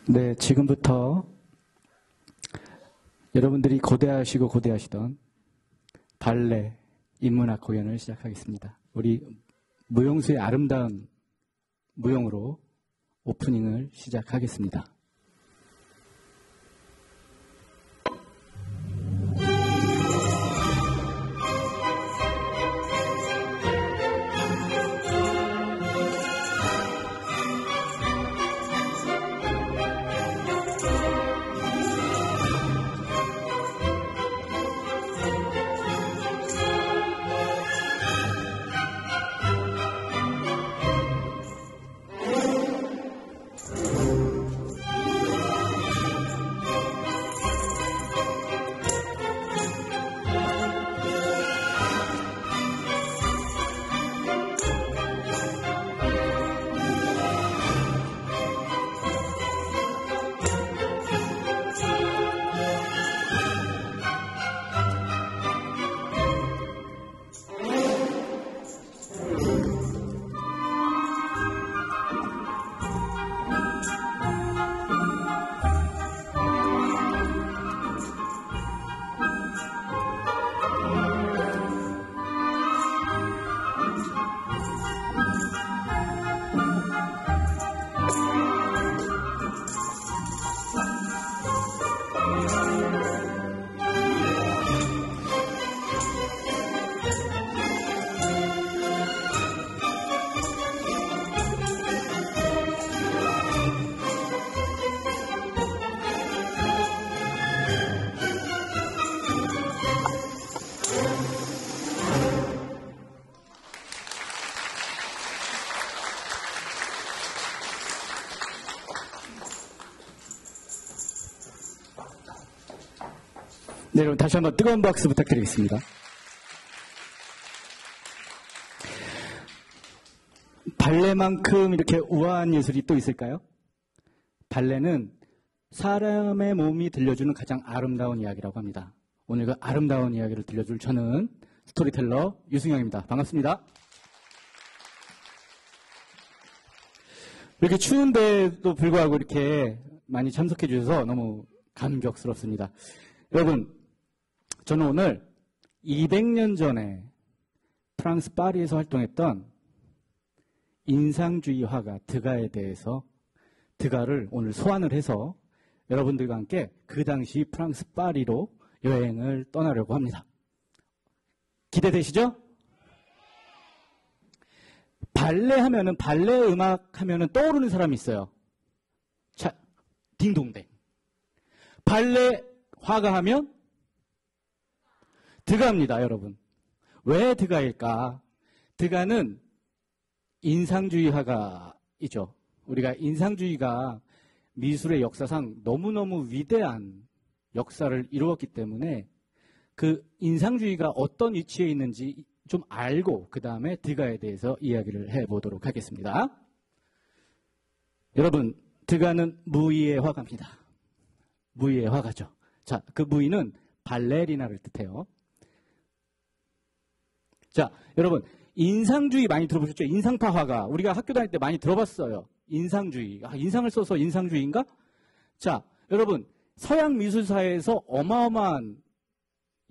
네, 지금부터 여러분들이 고대하시고 고대하시던 발레 인문학 공연을 시작하겠습니다. 우리 무용수의 아름다운 무용으로 오프닝을 시작하겠습니다. 네, 여러분 다시 한번 뜨거운 박수 부탁드리겠습니다. 발레만큼 이렇게 우아한 예술이 또 있을까요? 발레는 사람의 몸이 들려주는 가장 아름다운 이야기라고 합니다. 오늘 그 아름다운 이야기를 들려줄 저는 스토리텔러 유승영입니다. 반갑습니다. 이렇게 추운데도 불구하고 이렇게 많이 참석해 주셔서 너무 감격스럽습니다. 여러분, 저는 오늘 200년 전에 프랑스 파리에서 활동했던 인상주의 화가 드가에 대해서 드가를 오늘 소환을 해서 여러분들과 함께 그 당시 프랑스 파리로 여행을 떠나려고 합니다. 기대되시죠? 발레 하면은, 발레 음악 하면은 떠오르는 사람이 있어요. 자, 딩동댕. 발레 화가 하면 드가입니다, 여러분. 왜 드가일까? 드가는 인상주의 화가이죠. 우리가 인상주의가 미술의 역사상 너무너무 위대한 역사를 이루었기 때문에 그 인상주의가 어떤 위치에 있는지 좀 알고 그 다음에 드가에 대해서 이야기를 해보도록 하겠습니다. 여러분, 드가는 무의의 화가입니다. 무의의 화가죠. 자, 그 무의는 발레리나를 뜻해요. 자, 여러분, 인상주의 많이 들어보셨죠? 인상파 화가. 우리가 학교 다닐 때 많이 들어봤어요. 인상주의. 아, 인상을 써서 인상주의인가? 자, 여러분, 서양 미술사에서 어마어마한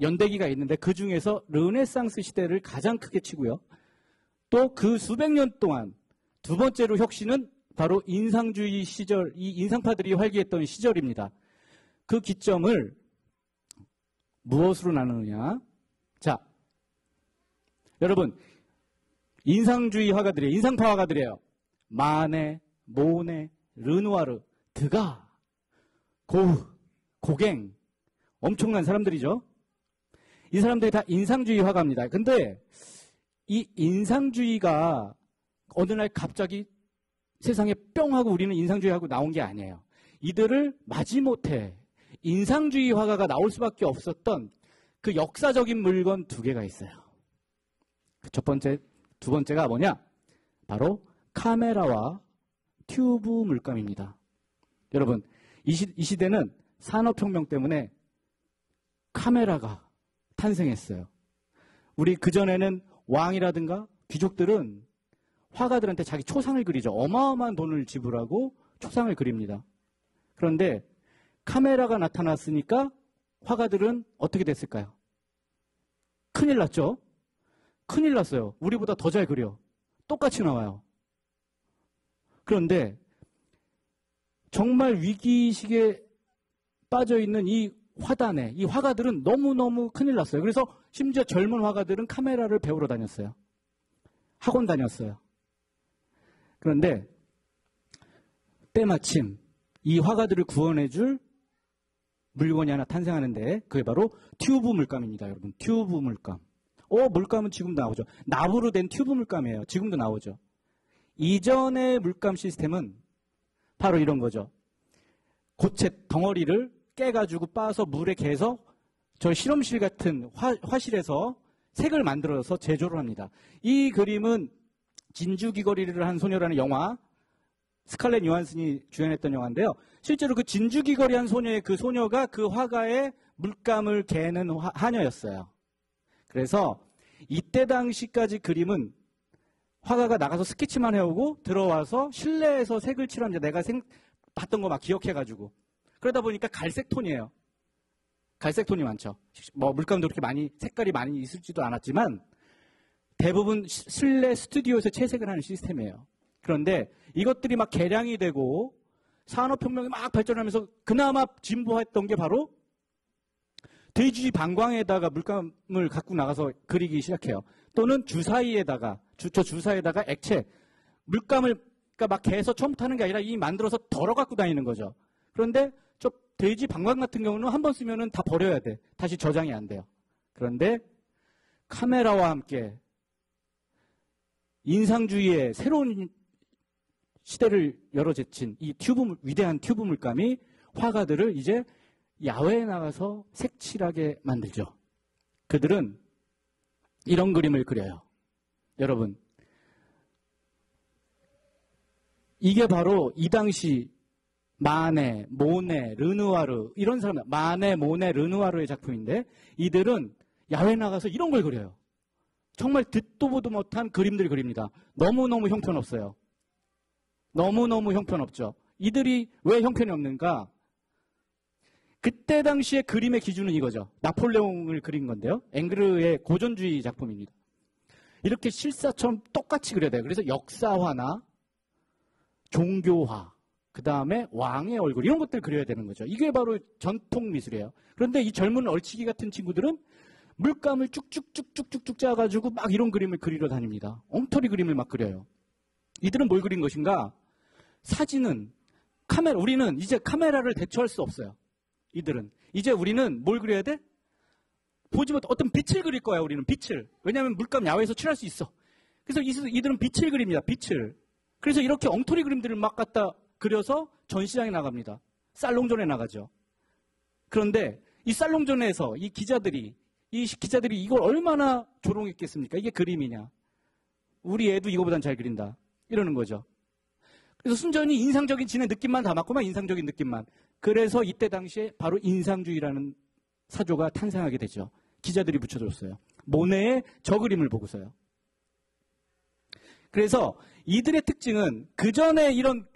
연대기가 있는데 그 중에서 르네상스 시대를 가장 크게 치고요. 또 그 수백 년 동안 두 번째로 혁신은 바로 인상주의 시절, 이 인상파들이 활기했던 시절입니다. 그 기점을 무엇으로 나누느냐? 자, 여러분, 인상주의 화가들이에요. 인상파 화가들이에요. 마네, 모네, 르누아르, 드가, 고흐, 고갱, 엄청난 사람들이죠. 이 사람들이 다 인상주의 화가입니다. 근데 이 인상주의가 어느 날 갑자기 세상에 뿅 하고 우리는 인상주의하고 나온 게 아니에요. 이들을 마지못해 인상주의 화가가 나올 수밖에 없었던 그 역사적인 물건 두 개가 있어요. 그 첫 번째, 두 번째가 뭐냐? 바로 카메라와 튜브 물감입니다. 여러분, 이 시대는 산업혁명 때문에 카메라가 탄생했어요. 우리 그전에는 왕이라든가 귀족들은 화가들한테 자기 초상을 그리죠. 어마어마한 돈을 지불하고 초상을 그립니다. 그런데 카메라가 나타났으니까 화가들은 어떻게 됐을까요? 큰일 났죠? 큰일 났어요. 우리보다 더 잘 그려. 똑같이 나와요. 그런데 정말 위기의식에 빠져있는 이 화단에 이 화가들은 너무너무 큰일 났어요. 그래서 심지어 젊은 화가들은 카메라를 배우러 다녔어요. 학원 다녔어요. 그런데 때마침 이 화가들을 구원해줄 물건이 하나 탄생하는데 그게 바로 튜브 물감입니다. 여러분, 튜브 물감. 물감은 지금도 나오죠. 나무로 된 튜브 물감이에요. 지금도 나오죠. 이전의 물감 시스템은 바로 이런 거죠. 고체 덩어리를 깨가지고 빻아서 물에 개서 저 실험실 같은 화실에서 색을 만들어서 제조를 합니다. 이 그림은 진주귀걸이를 한 소녀라는 영화, 스칼렛 요한슨이 주연했던 영화인데요. 실제로 그 진주귀걸이 한 소녀의 그 소녀가 그 화가의 물감을 개는 하녀였어요. 그래서 이때 당시까지 그림은 화가가 나가서 스케치만 해오고 들어와서 실내에서 색을 칠합니다. 내가 봤던 거 막 기억해가지고. 그러다 보니까 갈색 톤이에요. 갈색 톤이 많죠. 뭐 물감도 그렇게 많이 색깔이 많이 있을지도 않았지만 대부분 실내 스튜디오에서 채색을 하는 시스템이에요. 그런데 이것들이 막 개량이 되고 산업혁명이 막 발전하면서 그나마 진보했던 게 바로 돼지 방광에다가 물감을 갖고 나가서 그리기 시작해요. 또는 주사위에다가 주사에다가 액체 물감을 그러니까 막 개서 처음부터 하는 게 아니라 이 만들어서 덜어 갖고 다니는 거죠. 그런데 저 돼지 방광 같은 경우는 한 번 쓰면은 다 버려야 돼. 다시 저장이 안 돼요. 그런데 카메라와 함께 인상주의의 새로운 시대를 열어제친 이 위대한 튜브 물감이 화가들을 이제 야외에 나가서 색칠하게 만들죠. 그들은 이런 그림을 그려요. 여러분, 이게 바로 이 당시 마네, 모네, 르누아르 이런 사람, 마네, 모네, 르누아르의 작품인데 이들은 야외에 나가서 이런 걸 그려요. 정말 듣도 보도 못한 그림들 그립니다. 너무너무 형편없어요. 너무너무 형편없죠. 이들이 왜 형편이 없는가? 그때 당시의 그림의 기준은 이거죠. 나폴레옹을 그린 건데요. 앵그르의 고전주의 작품입니다. 이렇게 실사처럼 똑같이 그려야 돼요. 그래서 역사화나 종교화, 그 다음에 왕의 얼굴 이런 것들 그려야 되는 거죠. 이게 바로 전통 미술이에요. 그런데 이 젊은 얼치기 같은 친구들은 물감을 쭉쭉쭉쭉쭉 짜가지고 막 이런 그림을 그리러 다닙니다. 엉터리 그림을 막 그려요. 이들은 뭘 그린 것인가? 사진은 우리는 이제 카메라를 대처할 수 없어요. 이들은 이제 우리는 뭘 그려야 돼? 보지 못 어떤 빛을 그릴 거야. 우리는 빛을. 왜냐하면 물감 야외에서 칠할 수 있어. 그래서 이들은 빛을 그립니다. 빛을. 그래서 이렇게 엉터리 그림들을 막 갖다 그려서 전시장에 나갑니다. 살롱전에 나가죠. 그런데 이 살롱전에서 이 기자들이 이걸 얼마나 조롱했겠습니까? 이게 그림이냐? 우리 애도 이거보단 잘 그린다. 이러는 거죠. 그래서 순전히 인상적인 진의 느낌만 담았구만. 인상적인 느낌만. 그래서 이때 당시에 바로 인상주의라는 사조가 탄생하게 되죠. 기자들이 붙여줬어요. 모네의 저 그림을 보고서요. 그래서 이들의 특징은 그전에 이런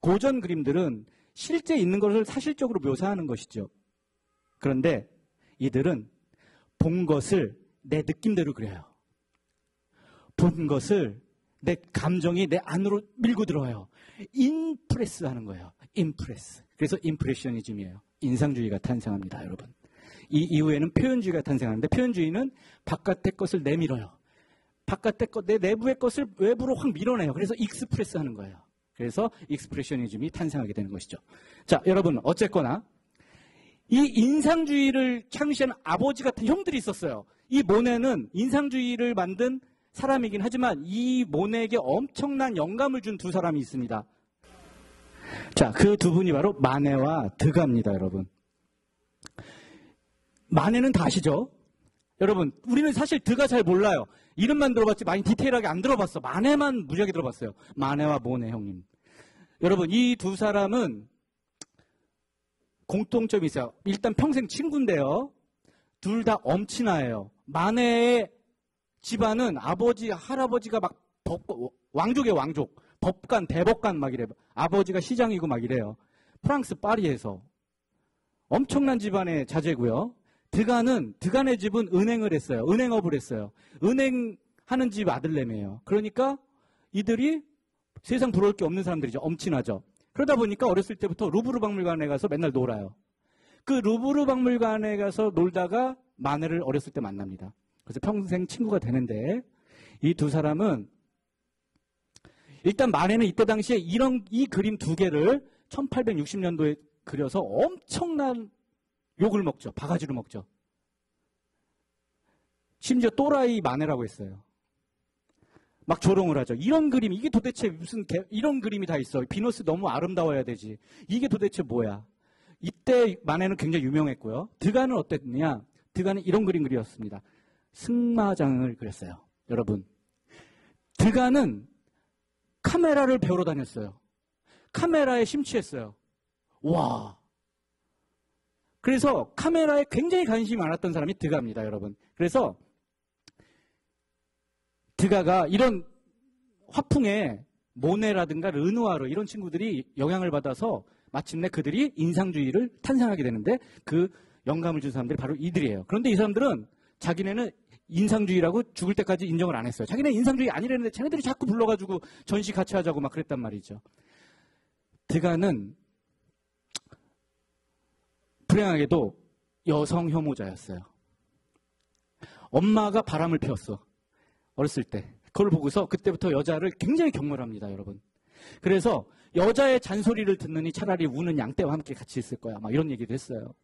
고전 그림들은 실제 있는 것을 사실적으로 묘사하는 것이죠. 그런데 이들은 본 것을 내 느낌대로 그려요. 본 것을 내 감정이 내 안으로 밀고 들어와요. 인프레스 하는 거예요. 인프레스. 그래서 인프레셔니즘이에요. 인상주의가 탄생합니다, 여러분. 이 이후에는 표현주의가 탄생하는데 표현주의는 바깥의 것을 내밀어요. 바깥의 것, 내 내부의 것을 외부로 확 밀어내요. 그래서 익스프레스 하는 거예요. 그래서 익스프레셔니즘이 탄생하게 되는 것이죠. 자, 여러분 어쨌거나 이 인상주의를 창시한 아버지 같은 형들이 있었어요. 이 모네는 인상주의를 만든 사람이긴 하지만 이 모네에게 엄청난 영감을 준 두 사람이 있습니다. 자, 그 두 분이 바로 마네와 드가입니다, 여러분. 마네는 다 아시죠? 여러분, 우리는 사실 드가 잘 몰라요. 이름만 들어봤지 많이 디테일하게 안 들어봤어. 마네만 무지하게 들어봤어요. 마네와 모네 형님. 여러분, 이 두 사람은 공통점이 있어요. 일단 평생 친구인데요. 둘 다 엄친아예요. 마네의 집안은 아버지, 할아버지가 막 왕족이에요, 왕족. 법관, 대법관 막 이래요. 아버지가 시장이고 막 이래요. 프랑스 파리에서. 엄청난 집안의 자제고요. 드간의 집은 은행을 했어요. 은행업을 했어요. 은행하는 집 아들내미예요. 그러니까 이들이 세상 부러울 게 없는 사람들이죠. 엄친하죠. 그러다 보니까 어렸을 때부터 루브르 박물관에 가서 맨날 놀아요. 그 루브르 박물관에 가서 놀다가 마네를 어렸을 때 만납니다. 그래서 평생 친구가 되는데 이 두 사람은 일단 마네는 이때 당시에 이 그림 두 개를 1860년도에 그려서 엄청난 욕을 먹죠. 바가지로 먹죠. 심지어 또라이 마네라고 했어요. 막 조롱을 하죠. 이런 그림, 이게 도대체 이런 그림이 다 있어. 비너스 너무 아름다워야 되지. 이게 도대체 뭐야. 이때 마네는 굉장히 유명했고요. 드간은 어땠느냐. 드간은 이런 그림 그렸습니다. 승마장을 그렸어요. 여러분. 드간은 카메라를 배우러 다녔어요. 카메라에 심취했어요. 와. 그래서 카메라에 굉장히 관심이 많았던 사람이 드가입니다, 여러분. 그래서 드가가 이런 화풍에 모네라든가 르누아르 이런 친구들이 영향을 받아서 마침내 그들이 인상주의를 탄생하게 되는데 그 영감을 준 사람들이 바로 이들이에요. 그런데 이 사람들은 자기네는 인상주의라고 죽을 때까지 인정을 안 했어요. 자기네 인상주의 아니라는데 자기네들이 자꾸 불러가지고 전시 같이 하자고 막 그랬단 말이죠. 드가는 불행하게도 여성 혐오자였어요. 엄마가 바람을 피웠어. 어렸을 때. 그걸 보고서 그때부터 여자를 굉장히 경멸합니다, 여러분. 그래서 여자의 잔소리를 듣느니 차라리 우는 양떼와 함께 같이 있을 거야. 막 이런 얘기도 했어요.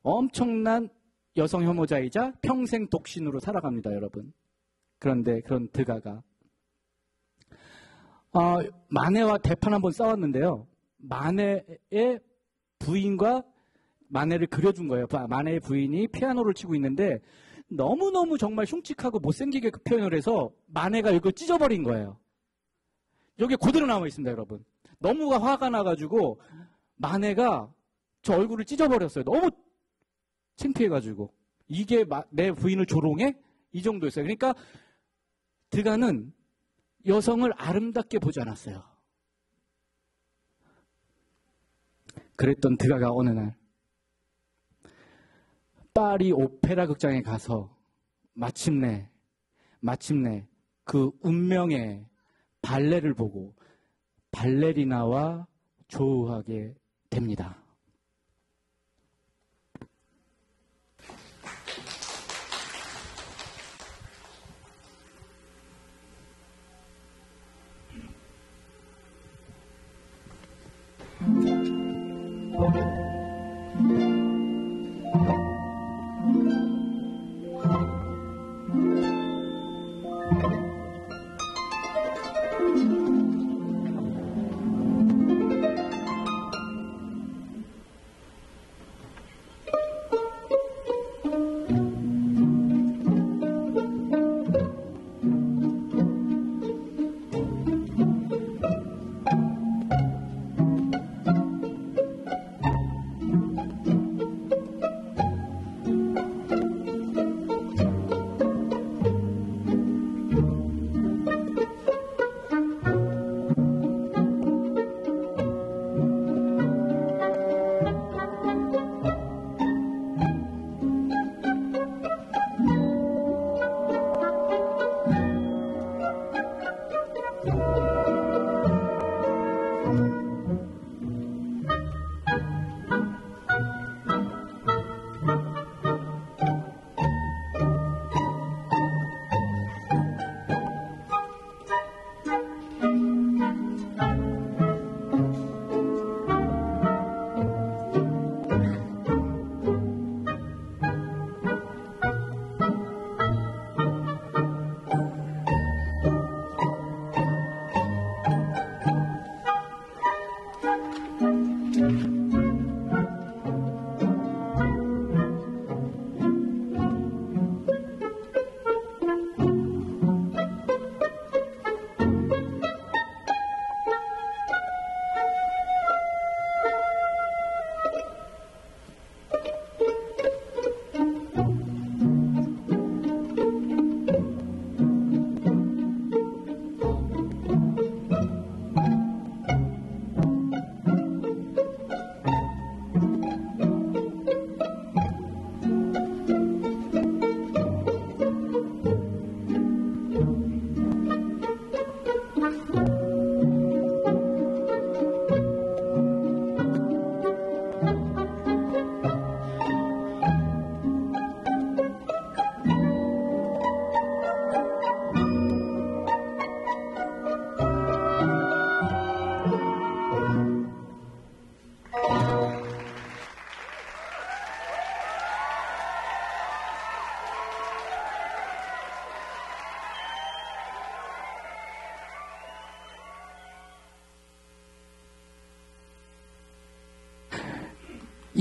엄청난 여성 혐오자이자 평생 독신으로 살아갑니다, 여러분. 그런데 그런 드가가 마네와 대판 한번 싸웠는데요. 마네의 부인과 마네를 그려준 거예요. 마네의 부인이 피아노를 치고 있는데 너무너무 정말 흉측하고 못생기게 그 표현을 해서 마네가 이걸 찢어버린 거예요. 여기 그대로 나와 있습니다, 여러분. 너무 화가 나가지고 마네가 저 얼굴을 찢어버렸어요. 너무 창피해가지고. 이게 내 부인을 조롱해? 이 정도였어요. 그러니까 드가는 여성을 아름답게 보지 않았어요. 그랬던 드가가 어느 날 파리 오페라 극장에 가서 마침내 그 운명의 발레를 보고 발레리나와 조우하게 됩니다.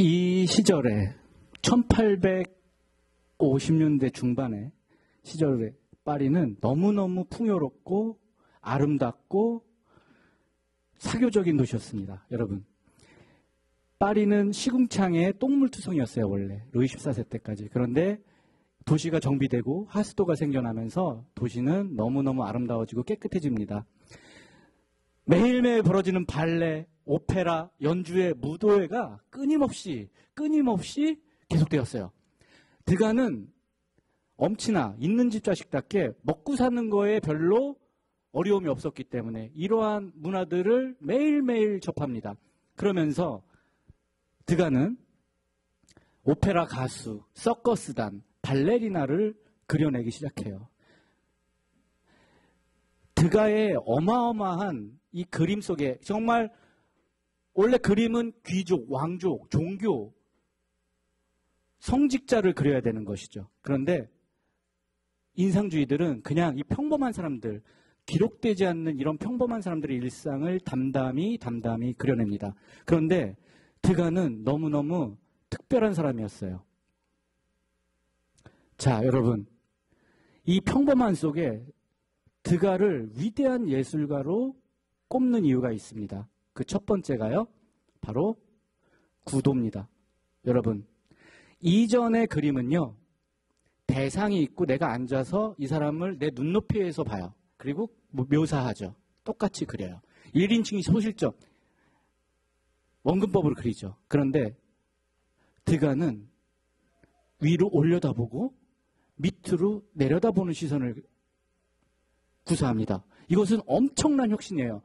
이 시절에 1850년대 중반의 시절에 파리는 너무너무 풍요롭고 아름답고 사교적인 도시였습니다. 여러분, 파리는 시궁창의 똥물투성이었어요. 원래 루이 14세 때까지. 그런데 도시가 정비되고 하수도가 생겨나면서 도시는 너무너무 아름다워지고 깨끗해집니다. 매일매일 벌어지는 발레, 오페라, 연주회, 무도회가 끊임없이 계속되었어요. 드가는 엄친아 있는 집 자식답게 먹고 사는 거에 별로 어려움이 없었기 때문에 이러한 문화들을 매일매일 접합니다. 그러면서 드가는 오페라 가수, 서커스단, 발레리나를 그려내기 시작해요. 드가의 어마어마한 이 그림 속에 정말 원래 그림은 귀족, 왕족, 종교, 성직자를 그려야 되는 것이죠. 그런데 인상주의들은 그냥 이 평범한 사람들, 기록되지 않는 이런 평범한 사람들의 일상을 담담히 그려냅니다. 그런데 드가는 너무너무 특별한 사람이었어요. 자, 여러분, 이 평범한 속에 드가를 위대한 예술가로 꼽는 이유가 있습니다. 그 첫 번째가요, 바로 구도입니다. 여러분, 이전의 그림은요, 대상이 있고 내가 앉아서 이 사람을 내 눈높이에서 봐요. 그리고 묘사하죠. 똑같이 그려요. 1인칭 소실적 원근법으로 그리죠. 그런데 드가는 위로 올려다보고 밑으로 내려다보는 시선을 구사합니다. 이것은 엄청난 혁신이에요.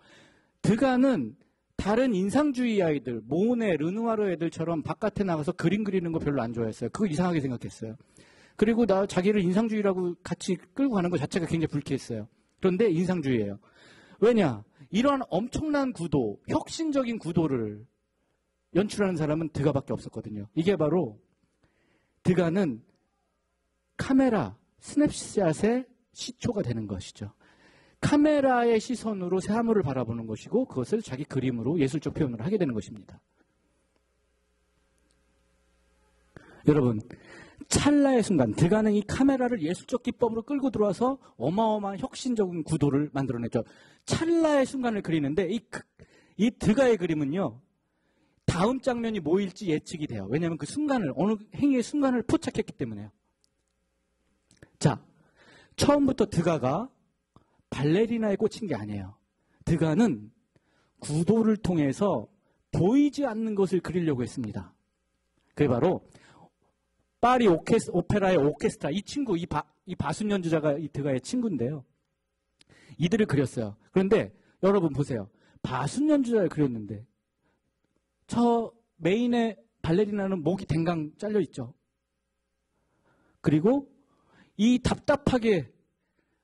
드가는 다른 인상주의 아이들, 모네, 르누아르 애들처럼 바깥에 나가서 그림 그리는 거 별로 안 좋아했어요. 그거 이상하게 생각했어요. 그리고 자기를 인상주의라고 같이 끌고 가는 것 자체가 굉장히 불쾌했어요. 그런데 인상주의예요. 왜냐? 이러한 엄청난 구도, 혁신적인 구도를 연출하는 사람은 드가밖에 없었거든요. 이게 바로 드가는 카메라, 스냅샷의 시초가 되는 것이죠. 카메라의 시선으로 사물을 바라보는 것이고 그것을 자기 그림으로 예술적 표현을 하게 되는 것입니다. 여러분, 찰나의 순간 드가는 이 카메라를 예술적 기법으로 끌고 들어와서 어마어마한 혁신적인 구도를 만들어냈죠. 찰나의 순간을 그리는데 이 드가의 그림은요, 다음 장면이 뭐일지 예측이 돼요. 왜냐하면 그 순간을, 어느 행위의 순간을 포착했기 때문에요. 자, 처음부터 드가가 발레리나에 꽂힌 게 아니에요. 드가는 구도를 통해서 보이지 않는 것을 그리려고 했습니다. 그게 바로 파리 오페라의 오케스트라, 이 친구, 이 바순 연주자가 이 드가의 친구인데요. 이들을 그렸어요. 그런데 여러분 보세요. 바순 연주자를 그렸는데 저 메인의 발레리나는 목이 댕강 잘려 있죠. 그리고 이 답답하게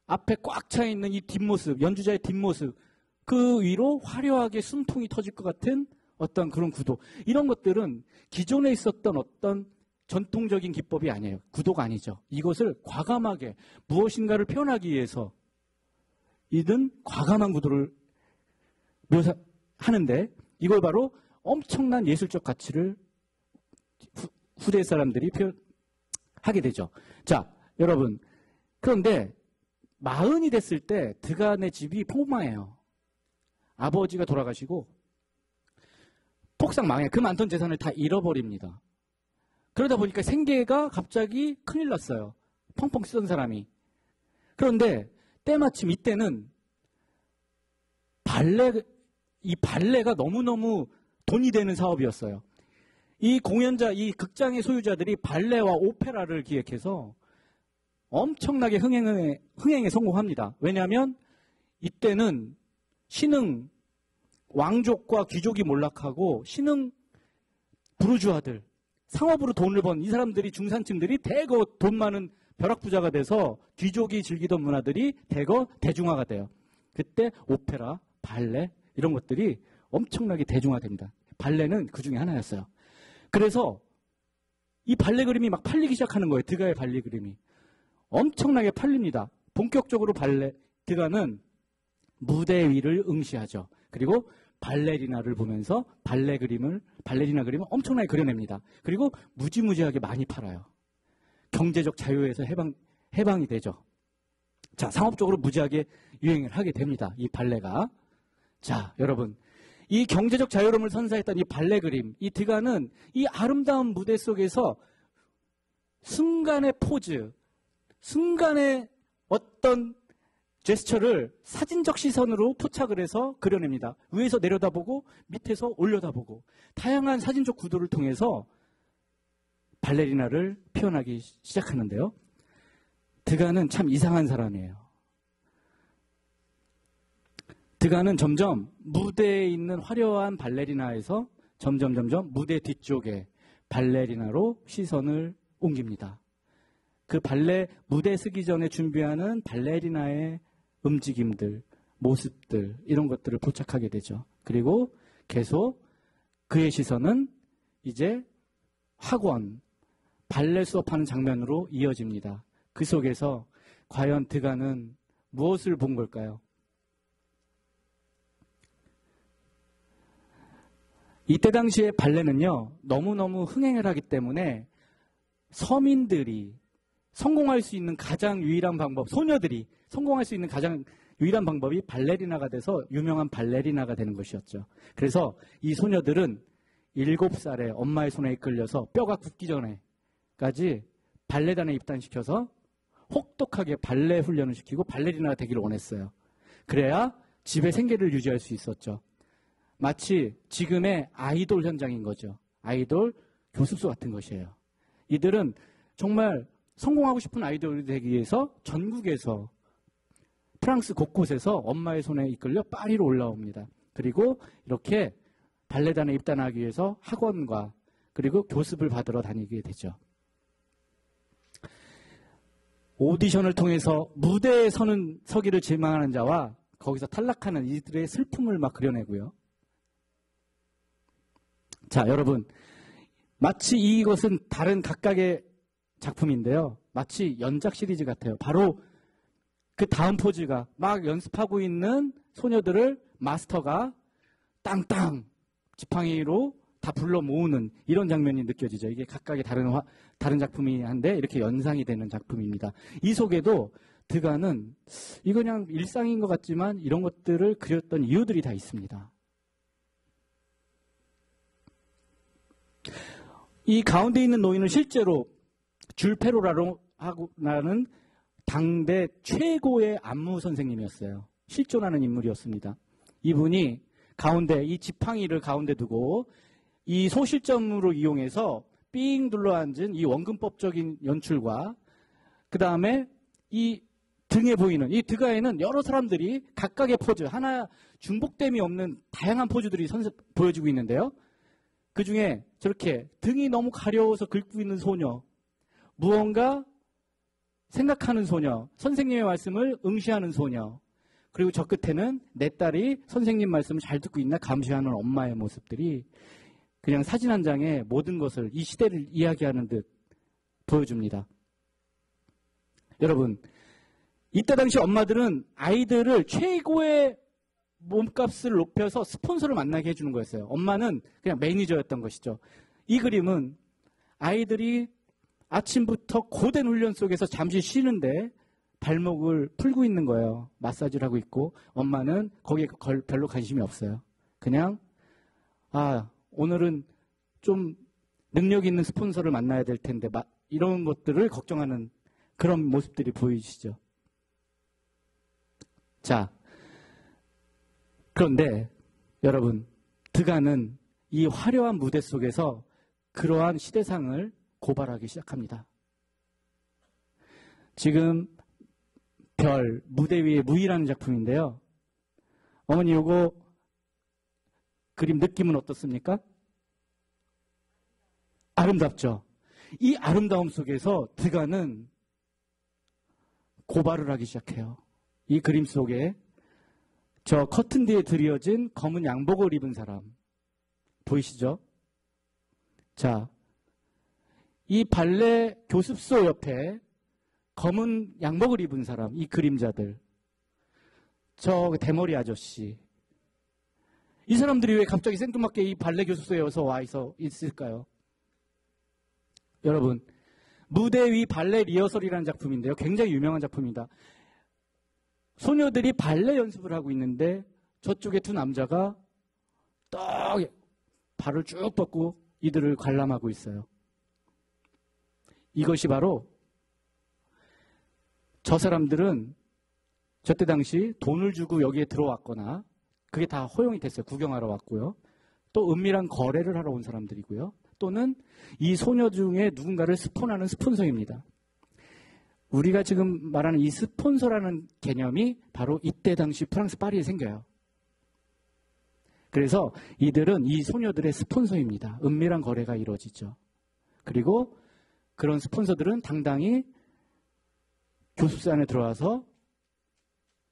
앞에 꽉 차 있는 이 뒷모습, 연주자의 뒷모습, 그 위로 화려하게 숨통이 터질 것 같은 어떤 그런 구도. 이런 것들은 기존에 있었던 어떤 전통적인 기법이 아니에요. 구도가 아니죠. 이것을 과감하게 무엇인가를 표현하기 위해서 이든 과감한 구도를 묘사하는데 이걸 바로 엄청난 예술적 가치를 후대 사람들이 표현하게 되죠. 자, 여러분, 그런데 40이 됐을 때 드가네 집이 폭망해요. 아버지가 돌아가시고 폭삭 망해요. 그 많던 재산을 다 잃어버립니다. 그러다 보니까 생계가 갑자기 큰일 났어요. 펑펑 쓰던 사람이. 그런데 때마침 이때는 이 발레가 너무너무 돈이 되는 사업이었어요. 이 극장의 소유자들이 발레와 오페라를 기획해서 엄청나게 흥행에 성공합니다. 왜냐하면 이때는 신흥 왕족과 귀족이 몰락하고 신흥 부르주아들, 상업으로 돈을 번 이 사람들이, 중산층들이 대거 돈 많은 벼락부자가 돼서 귀족이 즐기던 문화들이 대거 대중화가 돼요. 그때 오페라, 발레 이런 것들이 엄청나게 대중화됩니다. 발레는 그 중에 하나였어요. 그래서 이 발레 그림이 막 팔리기 시작하는 거예요. 드가의 발레 그림이. 엄청나게 팔립니다. 본격적으로 드가는 무대 위를 응시하죠. 그리고 발레리나를 보면서 발레리나 그림을 엄청나게 그려냅니다. 그리고 무지무지하게 많이 팔아요. 경제적 자유에서 해방이 되죠. 자, 상업적으로 무지하게 유행을 하게 됩니다. 이 발레가. 자, 여러분. 이 경제적 자유로움을 선사했던 이 발레 그림, 이 드가는 이 아름다운 무대 속에서 순간의 포즈, 순간의 어떤 제스처를 사진적 시선으로 포착을 해서 그려냅니다. 위에서 내려다보고 밑에서 올려다보고 다양한 사진적 구도를 통해서 발레리나를 표현하기 시작하는데요. 드가는 참 이상한 사람이에요. 드가는 점점 무대에 있는 화려한 발레리나에서 점점 무대 뒤쪽에 발레리나로 시선을 옮깁니다. 그 무대 서기 전에 준비하는 발레리나의 움직임들, 모습들 이런 것들을 포착하게 되죠. 그리고 계속 그의 시선은 이제 학원, 발레 수업하는 장면으로 이어집니다. 그 속에서 과연 드가는 무엇을 본 걸까요? 이때 당시에 발레는요, 너무너무 흥행을 하기 때문에 서민들이 성공할 수 있는 가장 유일한 방법, 소녀들이 성공할 수 있는 가장 유일한 방법이 발레리나가 돼서 유명한 발레리나가 되는 것이었죠. 그래서 이 소녀들은 7살에 엄마의 손에 이끌려서 뼈가 굳기 전에까지 발레단에 입단시켜서 혹독하게 발레 훈련을 시키고 발레리나가 되기를 원했어요. 그래야 집의 생계를 유지할 수 있었죠. 마치 지금의 아이돌 현장인 거죠. 아이돌 교습소 같은 것이에요. 이들은 정말 성공하고 싶은 아이돌이 되기 위해서 전국에서 프랑스 곳곳에서 엄마의 손에 이끌려 파리로 올라옵니다. 그리고 이렇게 발레단에 입단하기 위해서 학원과 그리고 교습을 받으러 다니게 되죠. 오디션을 통해서 무대에 서기를 지망하는 자와 거기서 탈락하는 이들의 슬픔을 막 그려내고요. 자, 여러분, 마치 이것은 다른 각각의 작품인데요. 마치 연작 시리즈 같아요. 바로 그 다음 포즈가 막 연습하고 있는 소녀들을 마스터가 땅땅 지팡이로 다 불러 모으는 이런 장면이 느껴지죠. 이게 각각의 다른 작품이 한데 이렇게 연상이 되는 작품입니다. 이 속에도 드가는 이거 그냥 일상인 것 같지만 이런 것들을 그렸던 이유들이 다 있습니다. 이 가운데 있는 노인은 실제로 줄 페로라는 당대 최고의 안무 선생님이었어요. 실존하는 인물이었습니다. 이분이 가운데 이 지팡이를 가운데 두고 이 소실점으로 이용해서 삥 둘러앉은 이 원근법적인 연출과 그 다음에 이 등에 보이는 이 드가에는 여러 사람들이 각각의 포즈, 하나 중복됨이 없는 다양한 포즈들이 보여지고 있는데요. 그 중에 저렇게 등이 너무 가려워서 긁고 있는 소녀, 무언가 생각하는 소녀, 선생님의 말씀을 응시하는 소녀, 그리고 저 끝에는 내 딸이 선생님 말씀을 잘 듣고 있나 감시하는 엄마의 모습들이 그냥 사진 한 장에 모든 것을 이 시대를 이야기하는 듯 보여줍니다. 여러분, 이때 당시 엄마들은 아이들을 최고의 몸값을 높여서 스폰서를 만나게 해주는 거였어요. 엄마는 그냥 매니저였던 것이죠. 이 그림은 아이들이 아침부터 고된 훈련 속에서 잠시 쉬는데 발목을 풀고 있는 거예요. 마사지를 하고 있고 엄마는 거기에 별로 관심이 없어요. 그냥 오늘은 좀 능력 있는 스폰서를 만나야 될 텐데 이런 것들을 걱정하는 그런 모습들이 보이시죠. 자, 그런데 여러분, 드가는 이 화려한 무대 속에서 그러한 시대상을 고발하기 시작합니다. 지금 별, 무대 위의 무이라는 작품인데요. 어머니 요거 그림 느낌은 어떻습니까? 아름답죠? 이 아름다움 속에서 드가는 고발을 하기 시작해요. 이 그림 속에 저 커튼 뒤에 드리워진 검은 양복을 입은 사람 보이시죠? 자, 이 발레 교습소 옆에 검은 양복을 입은 사람, 이 그림자들, 저 대머리 아저씨, 이 사람들이 왜 갑자기 생뚱맞게 이 발레 교습소에 와 있을까요? 여러분, 무대 위 발레 리허설이라는 작품인데요. 굉장히 유명한 작품입니다. 소녀들이 발레 연습을 하고 있는데 저쪽에 두 남자가 딱 발을 쭉 뻗고 이들을 관람하고 있어요. 이것이 바로 저 사람들은 저때 당시 돈을 주고 여기에 들어왔거나 그게 다 허용이 됐어요. 구경하러 왔고요. 또 은밀한 거래를 하러 온 사람들이고요. 또는 이 소녀 중에 누군가를 스폰하는 스폰서입니다. 우리가 지금 말하는 이 스폰서라는 개념이 바로 이때 당시 프랑스 파리에 생겨요. 그래서 이들은 이 소녀들의 스폰서입니다. 은밀한 거래가 이루어지죠. 그리고 그런 스폰서들은 당당히 교습소 안에 들어와서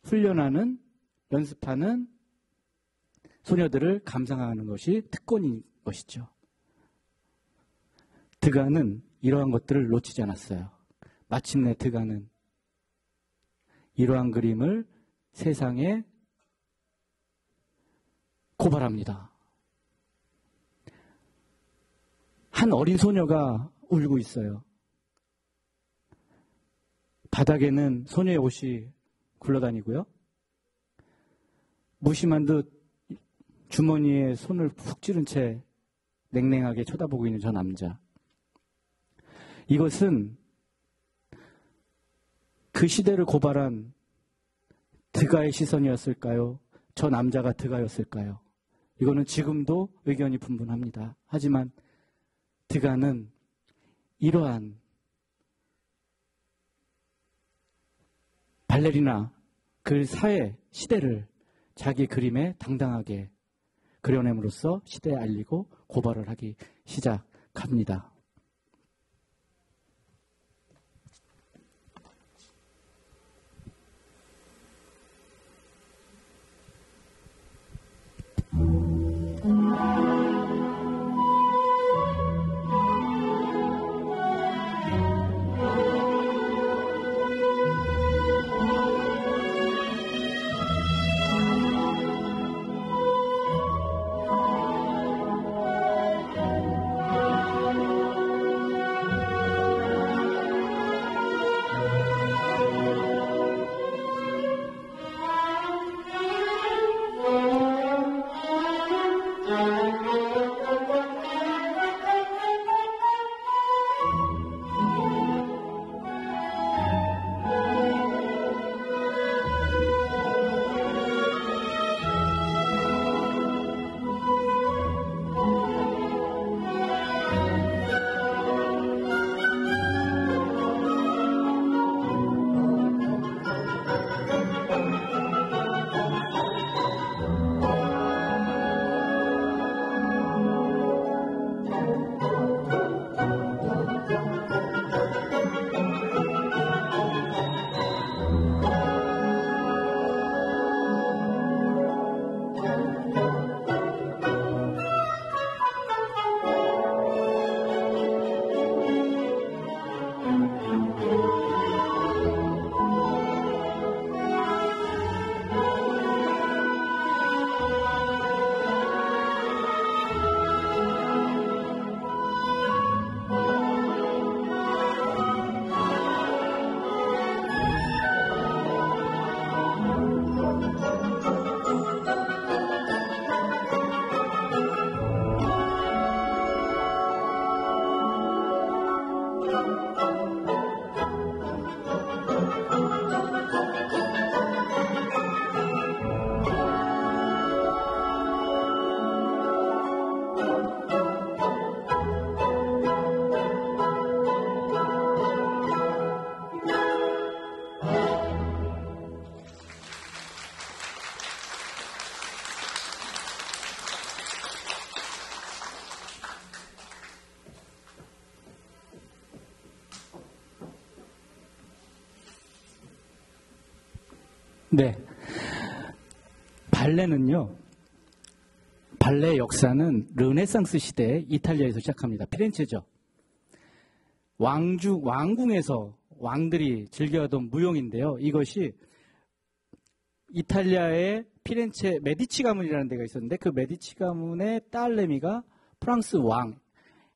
훈련하는, 연습하는 소녀들을 감상하는 것이 특권인 것이죠. 드가는 이러한 것들을 놓치지 않았어요. 마침내 드가는 이러한 그림을 세상에 고발합니다. 한 어린 소녀가 울고 있어요. 바닥에는 소녀의 옷이 굴러다니고요. 무심한 듯 주머니에 손을 푹 찌른 채 냉랭하게 쳐다보고 있는 저 남자. 이것은 그 시대를 고발한 드가의 시선이었을까요? 저 남자가 드가였을까요? 이거는 지금도 의견이 분분합니다. 하지만 드가는 이러한 발레리나 그 사회 시대를 자기 그림에 당당하게 그려냄으로써 시대에 알리고 고발을 하기 시작합니다. 네. 발레는요, 발레 역사는 르네상스 시대 이탈리아에서 시작합니다. 피렌체죠. 왕궁에서 왕들이 즐겨하던 무용인데요. 이것이 이탈리아의 피렌체 메디치 가문이라는 데가 있었는데 그 메디치 가문의 딸 레미가 프랑스 왕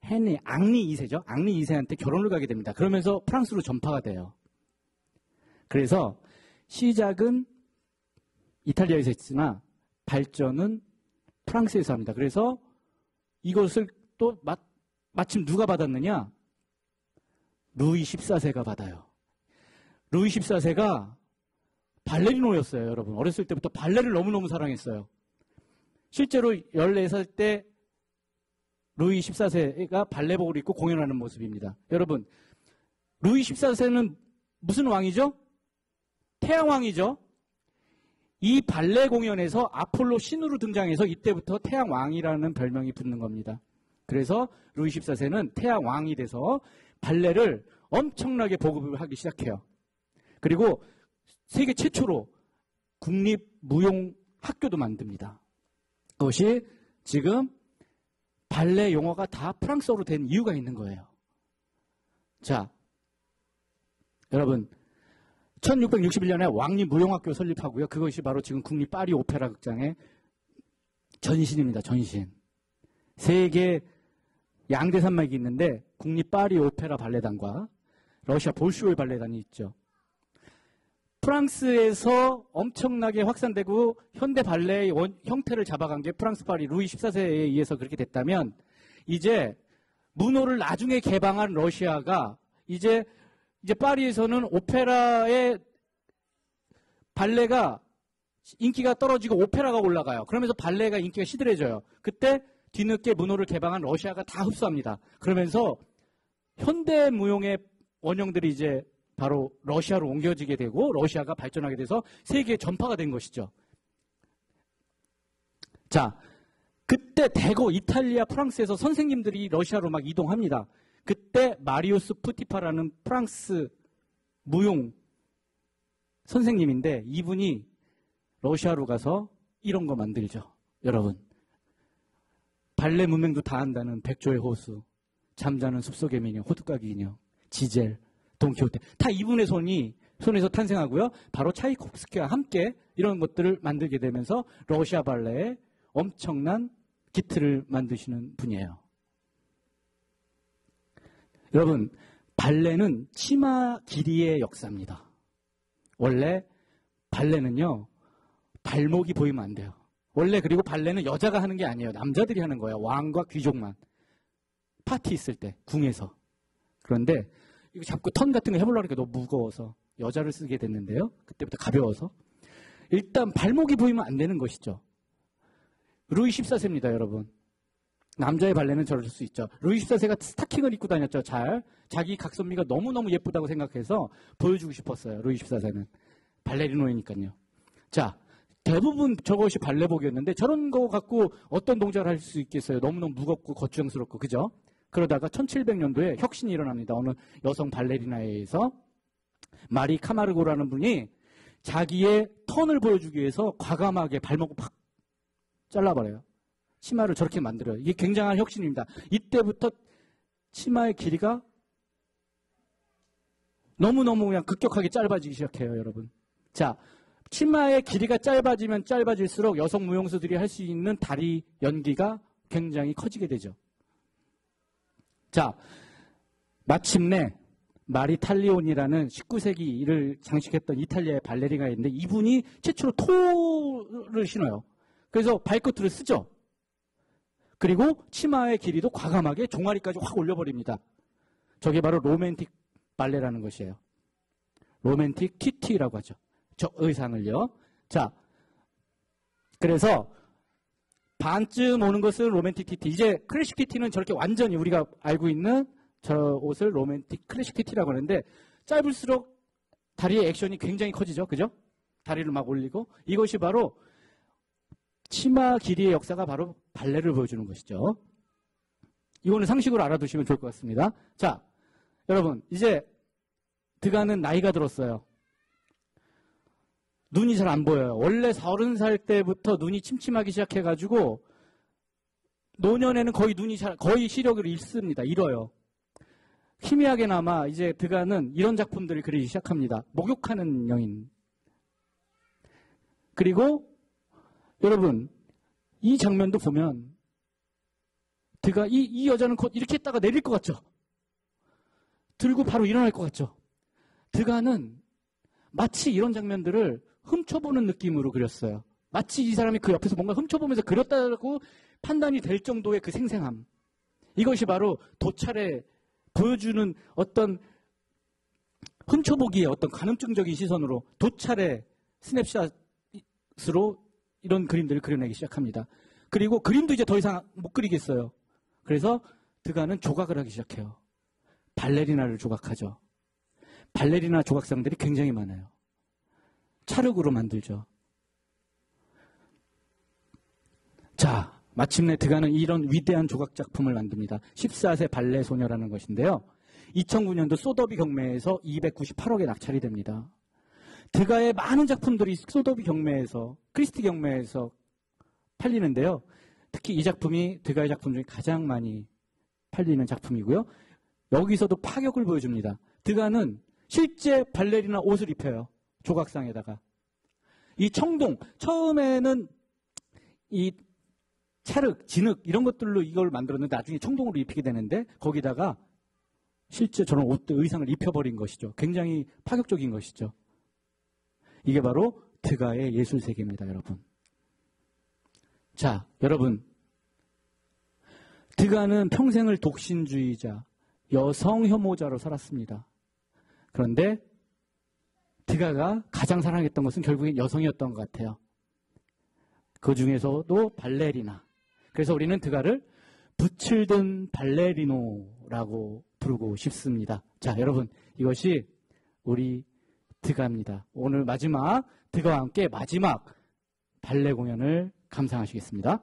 헨리 앙리 2세죠. 앙리 2세한테 결혼을 가게 됩니다. 그러면서 프랑스로 전파가 돼요. 그래서 시작은 이탈리아에서 했으나 발전은 프랑스에서 합니다. 그래서 이것을 또 마침 누가 받았느냐? 루이 14세가 받아요. 루이 14세가 발레리노였어요, 여러분. 어렸을 때부터 발레를 너무너무 사랑했어요. 실제로 14살 때 루이 14세가 발레복을 입고 공연하는 모습입니다. 여러분, 루이 14세는 무슨 왕이죠? 태양왕이죠. 이 발레 공연에서 아폴로 신으로 등장해서 이때부터 태양왕이라는 별명이 붙는 겁니다. 그래서 루이 14세는 태양왕이 돼서 발레를 엄청나게 보급을 하기 시작해요. 그리고 세계 최초로 국립무용학교도 만듭니다. 그것이 지금 발레 용어가 다 프랑스어로 된 이유가 있는 거예요. 자, 여러분 1661년에 왕립무용학교 설립하고요. 그것이 바로 지금 국립 파리 오페라 극장의 전신입니다. 전신. 세계 양대 산맥이 있는데 국립 파리 오페라 발레단과 러시아 볼쇼이 발레단이 있죠. 프랑스에서 엄청나게 확산되고 현대 발레의 형태를 잡아간 게 프랑스 파리 루이 14세에 의해서 그렇게 됐다면 이제 문호를 나중에 개방한 러시아가 이제 파리에서는 오페라의 발레가 인기가 떨어지고 오페라가 올라가요. 그러면서 발레가 인기가 시들해져요. 그때 뒤늦게 문호를 개방한 러시아가 다 흡수합니다. 그러면서 현대 무용의 원형들이 이제 바로 러시아로 옮겨지게 되고 러시아가 발전하게 돼서 세계에 전파가 된 것이죠. 자, 그때 대거 이탈리아, 프랑스에서 선생님들이 러시아로 막 이동합니다. 그때 마리우스 푸티파라는 프랑스 무용 선생님인데 이분이 러시아로 가서 이런 거 만들죠. 여러분, 발레 문맹도 다 한다는 백조의 호수, 잠자는 숲속의 미녀, 호두까기 인형, 지젤, 돈키호테 다 이분의 손에서 탄생하고요. 바로 차이코프스키와 함께 이런 것들을 만들게 되면서 러시아 발레에 엄청난 기틀을 만드시는 분이에요. 여러분, 발레는 치마 길이의 역사입니다. 원래 발레는요, 발목이 보이면 안 돼요. 원래 그리고 발레는 여자가 하는 게 아니에요. 남자들이 하는 거예요. 왕과 귀족만. 파티 있을 때, 궁에서. 그런데 이거 자꾸 턴 같은 거 해보려고 하니까 너무 무거워서 여자를 쓰게 됐는데요. 그때부터 가벼워서. 일단 발목이 보이면 안 되는 것이죠. 루이 14세입니다, 여러분. 남자의 발레는 저럴 수 있죠. 루이 14세가 스타킹을 입고 다녔죠. 자기 각선미가 너무너무 예쁘다고 생각해서 보여주고 싶었어요. 루이 14세는. 발레리노이니까요. 자, 대부분 저것이 발레복이었는데 저런 거 갖고 어떤 동작을 할 수 있겠어요. 너무너무 무겁고 거추장스럽고, 그죠? 그러다가 1700년도에 혁신이 일어납니다. 어느 여성 발레리나에 의해서 마리 카마르고라는 분이 자기의 턴을 보여주기 위해서 과감하게 발목을 팍 잘라버려요. 치마를 저렇게 만들어요. 이게 굉장한 혁신입니다. 이때부터 치마의 길이가 너무너무 그냥 급격하게 짧아지기 시작해요, 여러분. 자, 치마의 길이가 짧아지면 짧아질수록 여성 무용수들이 할 수 있는 다리 연기가 굉장히 커지게 되죠. 자, 마침내 마리 탈리온이라는 19세기를 장식했던 이탈리아의 발레리가 있는데 이분이 최초로 토를 신어요. 그래서 발끝으로 쓰죠. 그리고 치마의 길이도 과감하게 종아리까지 확 올려버립니다. 저게 바로 로맨틱 발레라는 것이에요. 로맨틱 티티라고 하죠. 저 의상을요. 자, 그래서 반쯤 오는 것은 로맨틱 티티. 이제 클래식 티티는 저렇게 완전히 우리가 알고 있는 저 옷을 로맨틱 클래식 티티라고 하는데 짧을수록 다리의 액션이 굉장히 커지죠. 그죠? 다리를 막 올리고. 이것이 바로 치마 길이의 역사가 바로 발레를 보여주는 것이죠. 이거는 상식으로 알아두시면 좋을 것 같습니다. 자, 여러분, 이제 드가는 나이가 들었어요. 눈이 잘 안 보여요. 원래 30살 때부터 눈이 침침하기 시작해가지고 노년에는 거의 시력을 잃습니다. 잃어요. 희미하게나마 이제 드가는 이런 작품들을 그리기 시작합니다. 목욕하는 여인. 그리고 여러분 이 장면도 보면 드가 이 여자는 곧 이렇게 했다가 내릴 것 같죠? 들고 바로 일어날 것 같죠? 드가는 마치 이런 장면들을 훔쳐보는 느낌으로 그렸어요. 마치 이 사람이 그 옆에서 뭔가 훔쳐보면서 그렸다고 판단이 될 정도의 그 생생함. 이것이 바로 도찰에 보여주는 어떤 훔쳐보기에 어떤 가늠증적인 시선으로 도찰의 스냅샷으로 이런 그림들을 그려내기 시작합니다. 그리고 그림도 이제 더 이상 못 그리겠어요. 그래서 드가는 조각을 하기 시작해요. 발레리나를 조각하죠. 발레리나 조각상들이 굉장히 많아요. 찰흙으로 만들죠. 자, 마침내 드가는 이런 위대한 조각 작품을 만듭니다. 14세 발레 소녀라는 것인데요. 2009년도 소더비 경매에서 298억에 낙찰이 됩니다. 드가의 많은 작품들이 소더비 경매에서, 크리스티 경매에서 팔리는데요. 특히 이 작품이 드가의 작품 중에 가장 많이 팔리는 작품이고요. 여기서도 파격을 보여줍니다. 드가는 실제 발레리나 옷을 입혀요. 조각상에다가. 이 청동, 처음에는 이 찰흙, 진흙 이런 것들로 이걸 만들었는데 나중에 청동으로 입히게 되는데 거기다가 실제 저런 옷, 의상을 입혀버린 것이죠. 굉장히 파격적인 것이죠. 이게 바로 드가의 예술 세계입니다, 여러분. 자, 여러분. 드가는 평생을 독신주의자, 여성 혐오자로 살았습니다. 그런데 드가가 가장 사랑했던 것은 결국엔 여성이었던 것 같아요. 그 중에서도 발레리나. 그래서 우리는 드가를 붓을 든 발레리노라고 부르고 싶습니다. 자, 여러분, 이것이 우리 드가입니다. 오늘 마지막 드가와 함께 마지막 발레 공연을 감상하시겠습니다.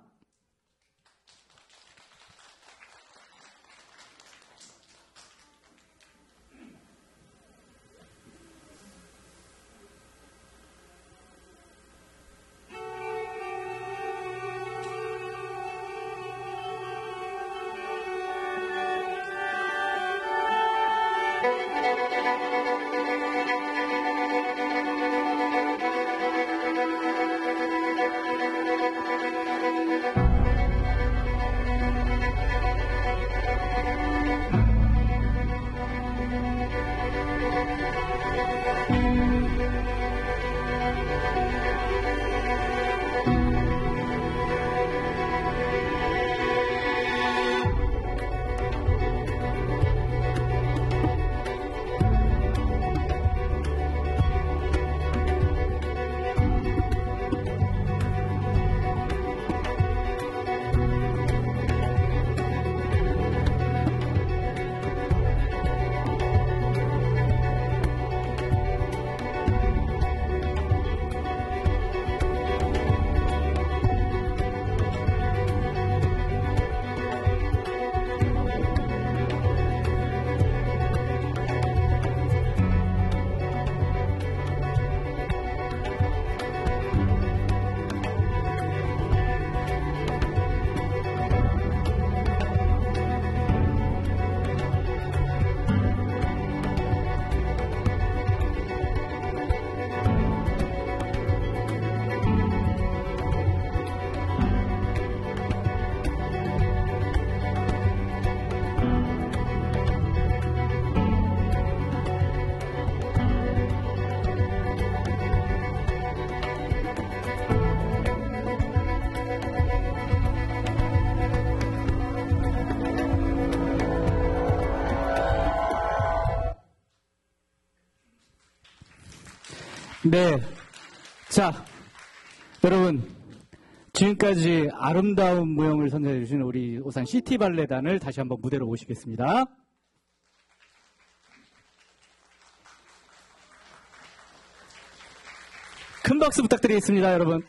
네. 자, 여러분. 지금까지 아름다운 무용을 선사해 주신 우리 오산 시티발레단을 다시 한번 무대로 모시겠습니다. 큰 박수 부탁드리겠습니다, 여러분.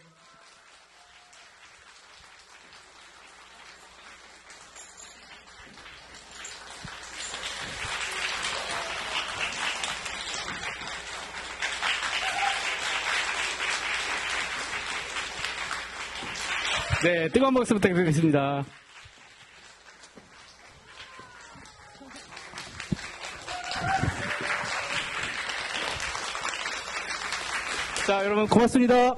네, 뜨거운 박수 부탁드리겠습니다. 자, 여러분 고맙습니다.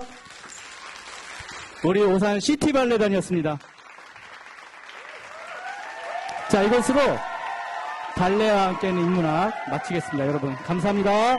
우리 오산 시티발레단이었습니다. 자, 이것으로 발레와 함께하는 인문학 마치겠습니다. 여러분 감사합니다.